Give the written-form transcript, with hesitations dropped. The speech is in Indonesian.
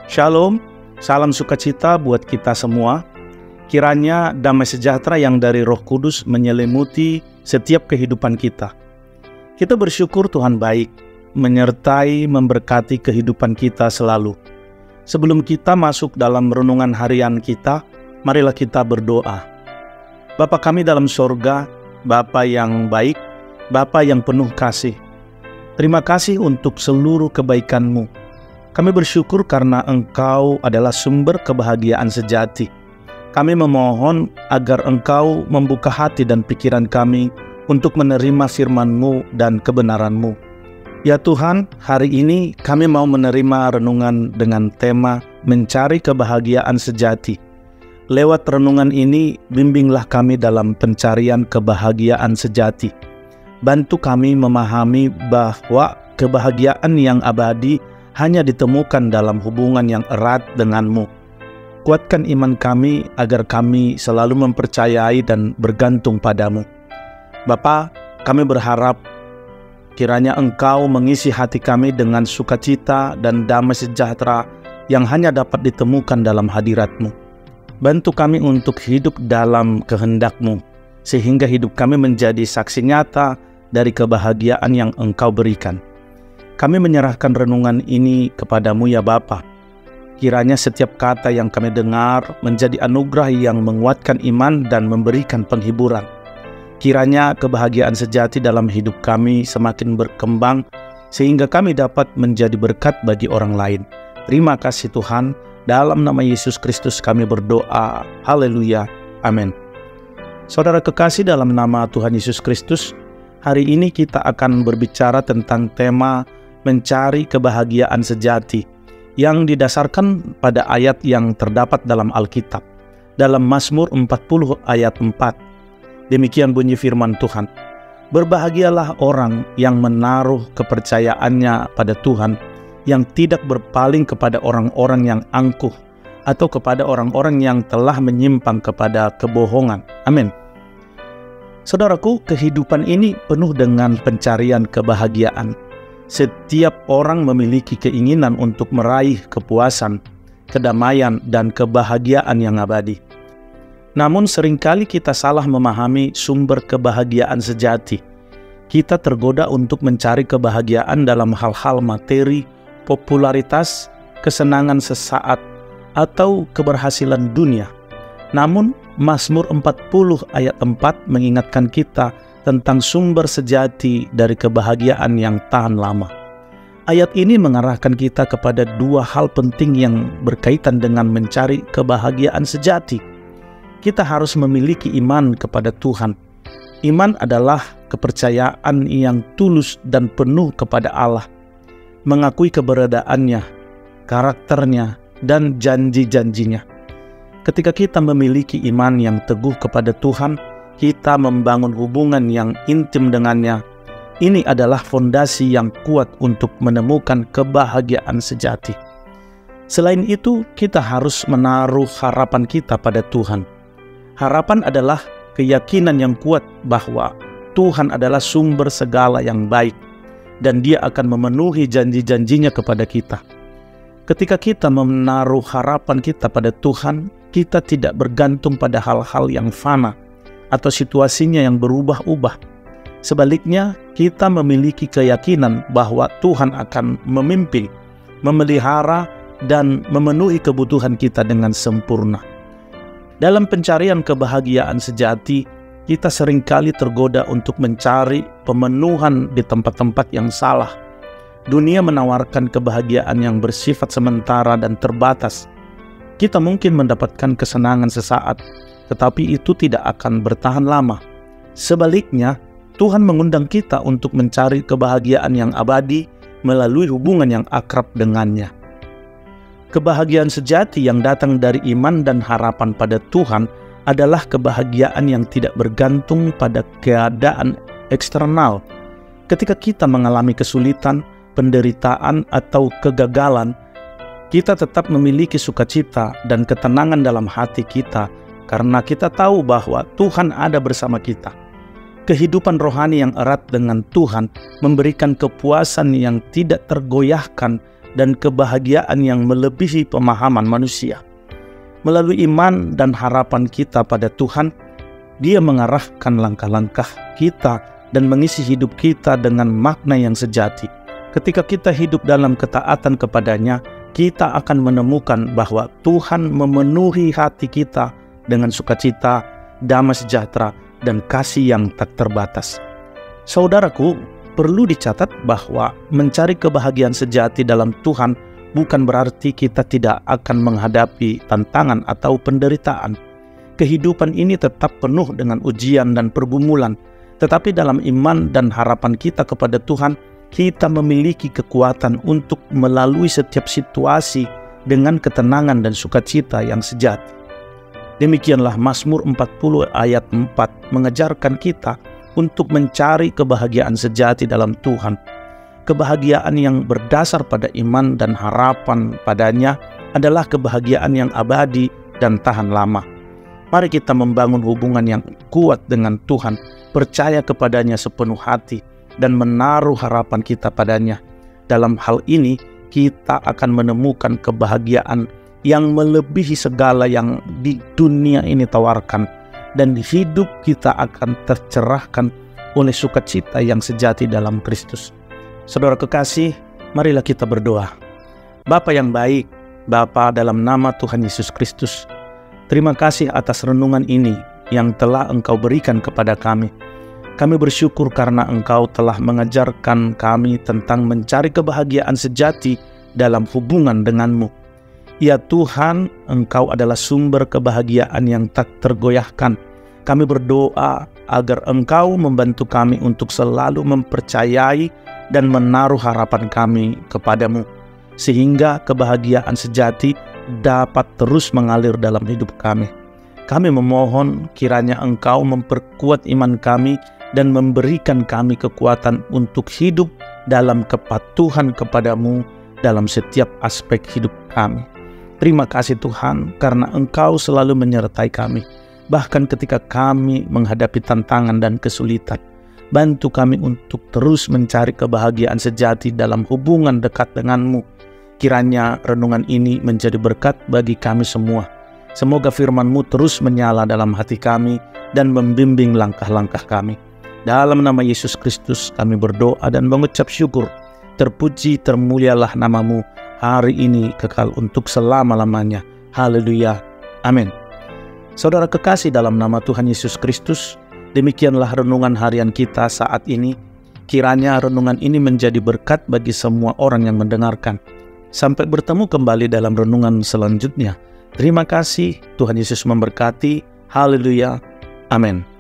Shalom, salam sukacita buat kita semua. Kiranya damai sejahtera yang dari Roh Kudus menyelimuti setiap kehidupan kita. Kita bersyukur Tuhan baik, menyertai, memberkati kehidupan kita selalu. Sebelum kita masuk dalam renungan harian kita, marilah kita berdoa. Bapa kami dalam sorga, Bapa yang baik, Bapa yang penuh kasih. Terima kasih untuk seluruh kebaikan-Mu. Kami bersyukur karena Engkau adalah sumber kebahagiaan sejati. Kami memohon agar Engkau membuka hati dan pikiran kami untuk menerima firman-Mu dan kebenaran-Mu. Ya Tuhan, hari ini kami mau menerima renungan dengan tema mencari kebahagiaan sejati. Lewat renungan ini, bimbinglah kami dalam pencarian kebahagiaan sejati. Bantu kami memahami bahwa kebahagiaan yang abadi hanya ditemukan dalam hubungan yang erat denganmu. Kuatkan iman kami agar kami selalu mempercayai dan bergantung padamu. Bapa, kami berharap kiranya Engkau mengisi hati kami dengan sukacita dan damai sejahtera yang hanya dapat ditemukan dalam hadirat-Mu. Bantu kami untuk hidup dalam kehendak-Mu, sehingga hidup kami menjadi saksi nyata dari kebahagiaan yang Engkau berikan. Kami menyerahkan renungan ini kepadamu ya Bapa. Kiranya setiap kata yang kami dengar menjadi anugerah yang menguatkan iman dan memberikan penghiburan. Kiranya kebahagiaan sejati dalam hidup kami semakin berkembang sehingga kami dapat menjadi berkat bagi orang lain. Terima kasih Tuhan, dalam nama Yesus Kristus kami berdoa. Haleluya. Amin. Saudara kekasih dalam nama Tuhan Yesus Kristus, hari ini kita akan berbicara tentang tema mencari kebahagiaan sejati yang didasarkan pada ayat yang terdapat dalam Alkitab, dalam Mazmur 40 ayat 4. Demikian bunyi firman Tuhan. Berbahagialah orang yang menaruh kepercayaannya pada Tuhan, yang tidak berpaling kepada orang-orang yang angkuh atau kepada orang-orang yang telah menyimpang kepada kebohongan. Amin. Saudaraku, kehidupan ini penuh dengan pencarian kebahagiaan. Setiap orang memiliki keinginan untuk meraih kepuasan, kedamaian, dan kebahagiaan yang abadi. Namun seringkali kita salah memahami sumber kebahagiaan sejati. Kita tergoda untuk mencari kebahagiaan dalam hal-hal materi, popularitas, kesenangan sesaat, atau keberhasilan dunia. Namun Mazmur 40 ayat 4 mengingatkan kita tentang sumber sejati dari kebahagiaan yang tahan lama. Ayat ini mengarahkan kita kepada dua hal penting yang berkaitan dengan mencari kebahagiaan sejati. Kita harus memiliki iman kepada Tuhan. Iman adalah kepercayaan yang tulus dan penuh kepada Allah, mengakui keberadaannya, karakternya, dan janji-janjinya. Ketika kita memiliki iman yang teguh kepada Tuhan, kita membangun hubungan yang intim dengannya. Ini adalah fondasi yang kuat untuk menemukan kebahagiaan sejati. Selain itu, kita harus menaruh harapan kita pada Tuhan. Harapan adalah keyakinan yang kuat bahwa Tuhan adalah sumber segala yang baik, dan Dia akan memenuhi janji-janjinya kepada kita. Ketika kita menaruh harapan kita pada Tuhan, kita tidak bergantung pada hal-hal yang fana atau situasinya yang berubah-ubah. Sebaliknya, kita memiliki keyakinan bahwa Tuhan akan memimpin, memelihara, dan memenuhi kebutuhan kita dengan sempurna. Dalam pencarian kebahagiaan sejati, kita seringkali tergoda untuk mencari pemenuhan di tempat-tempat yang salah. Dunia menawarkan kebahagiaan yang bersifat sementara dan terbatas. Kita mungkin mendapatkan kesenangan sesaat, tetapi itu tidak akan bertahan lama. Sebaliknya, Tuhan mengundang kita untuk mencari kebahagiaan yang abadi melalui hubungan yang akrab dengannya. Kebahagiaan sejati yang datang dari iman dan harapan pada Tuhan adalah kebahagiaan yang tidak bergantung pada keadaan eksternal. Ketika kita mengalami kesulitan, penderitaan, atau kegagalan, kita tetap memiliki sukacita dan ketenangan dalam hati kita karena kita tahu bahwa Tuhan ada bersama kita. Kehidupan rohani yang erat dengan Tuhan memberikan kepuasan yang tidak tergoyahkan dan kebahagiaan yang melebihi pemahaman manusia. Melalui iman dan harapan kita pada Tuhan, Dia mengarahkan langkah-langkah kita dan mengisi hidup kita dengan makna yang sejati. Ketika kita hidup dalam ketaatan kepada-Nya, kita akan menemukan bahwa Tuhan memenuhi hati kita dengan sukacita, damai sejahtera, dan kasih yang tak terbatas. Saudaraku, perlu dicatat bahwa mencari kebahagiaan sejati dalam Tuhan bukan berarti kita tidak akan menghadapi tantangan atau penderitaan. Kehidupan ini tetap penuh dengan ujian dan pergumulan, tetapi dalam iman dan harapan kita kepada Tuhan, kita memiliki kekuatan untuk melalui setiap situasi dengan ketenangan dan sukacita yang sejati. Demikianlah Mazmur 40 ayat 4 mengajarkan kita untuk mencari kebahagiaan sejati dalam Tuhan. Kebahagiaan yang berdasar pada iman dan harapan padanya adalah kebahagiaan yang abadi dan tahan lama. Mari kita membangun hubungan yang kuat dengan Tuhan, percaya kepadanya sepenuh hati, dan menaruh harapan kita padanya. Dalam hal ini, kita akan menemukan kebahagiaan yang melebihi segala yang di dunia ini tawarkan, dan hidup kita akan tercerahkan oleh sukacita yang sejati dalam Kristus. Saudara kekasih, marilah kita berdoa. Bapa yang baik, Bapa dalam nama Tuhan Yesus Kristus, terima kasih atas renungan ini yang telah Engkau berikan kepada kami. Kami bersyukur karena Engkau telah mengajarkan kami tentang mencari kebahagiaan sejati dalam hubungan denganmu. Ya Tuhan, Engkau adalah sumber kebahagiaan yang tak tergoyahkan. Kami berdoa agar Engkau membantu kami untuk selalu mempercayai dan menaruh harapan kami kepadamu, sehingga kebahagiaan sejati dapat terus mengalir dalam hidup kami. Kami memohon kiranya Engkau memperkuat iman kami dan memberikan kami kekuatan untuk hidup dalam kepatuhan kepadamu dalam setiap aspek hidup kami. Terima kasih Tuhan karena Engkau selalu menyertai kami, bahkan ketika kami menghadapi tantangan dan kesulitan. Bantu kami untuk terus mencari kebahagiaan sejati dalam hubungan dekat denganmu. Kiranya renungan ini menjadi berkat bagi kami semua. Semoga firman-Mu terus menyala dalam hati kami dan membimbing langkah-langkah kami. Dalam nama Yesus Kristus kami berdoa dan mengucap syukur. Terpuji termulialah nama-Mu hari ini kekal untuk selama-lamanya. Haleluya. Amin. Saudara kekasih dalam nama Tuhan Yesus Kristus, demikianlah renungan harian kita saat ini. Kiranya renungan ini menjadi berkat bagi semua orang yang mendengarkan. Sampai bertemu kembali dalam renungan selanjutnya. Terima kasih, Tuhan Yesus memberkati. Haleluya. Amin.